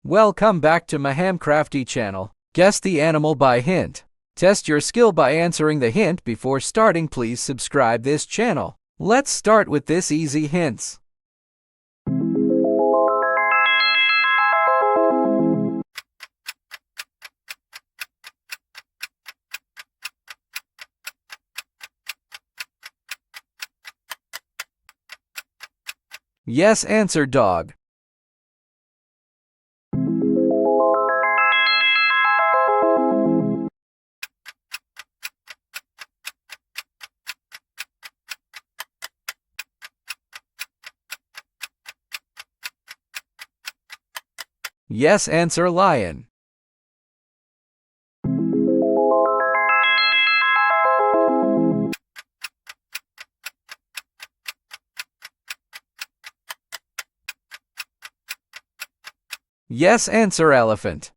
Welcome back to Mahamcrafty channel. Guess the animal by hint. Test your skill by answering the hint before starting. Please subscribe this channel. Let's start with this easy hints. Yes, answer dog. Yes, answer lion. Yes, answer elephant.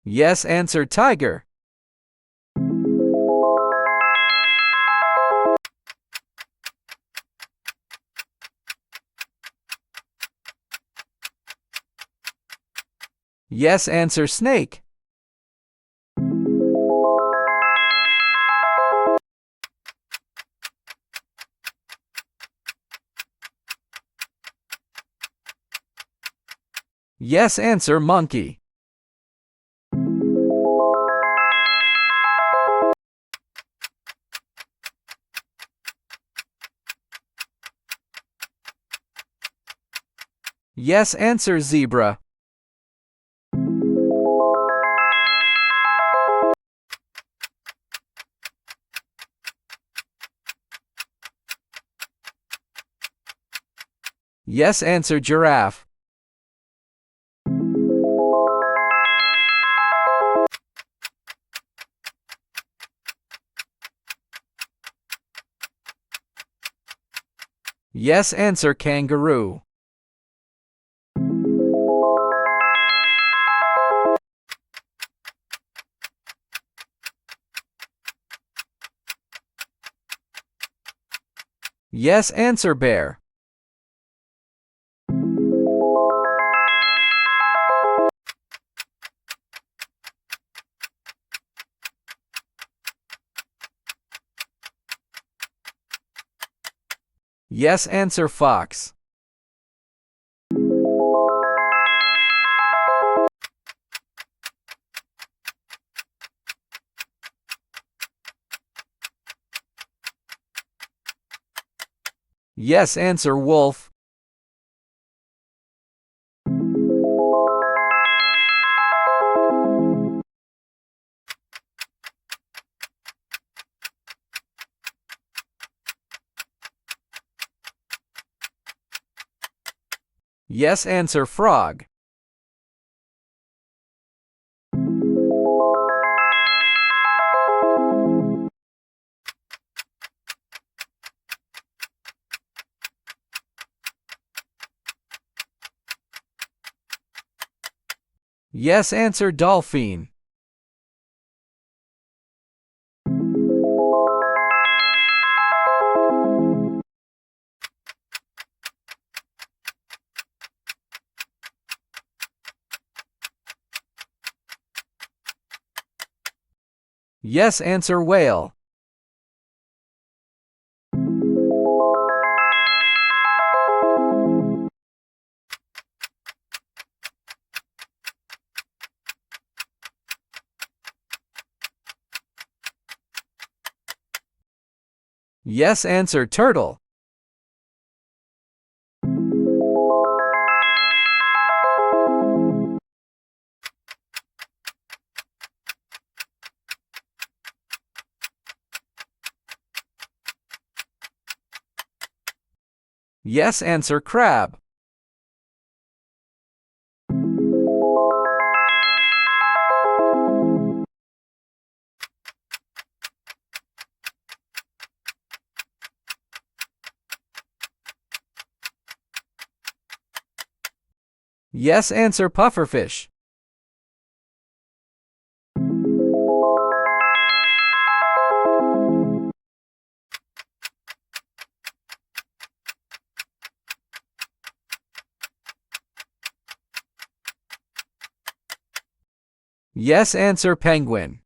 Yes, answer tiger. Yes, answer snake. Yes, answer monkey. Yes, answer zebra. Yes, answer giraffe. Yes, answer kangaroo. Yes, answer bear. Yes, answer fox. Yes, answer wolf. Yes, answer frog. Yes, answer dolphin. Yes, answer whale. Yes, answer turtle. Yes, answer crab. Yes, answer pufferfish. Yes, answer penguin.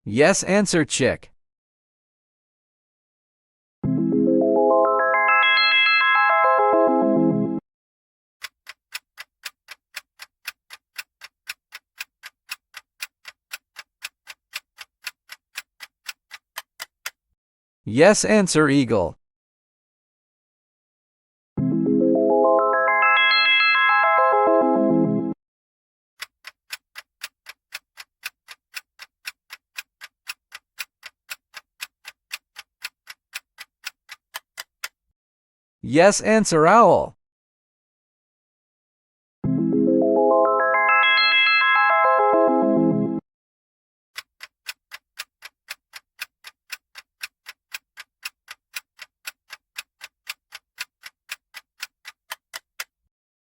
Yes, answer chick. Yes, answer eagle. Yes, answer owl.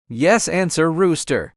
Yes, answer rooster.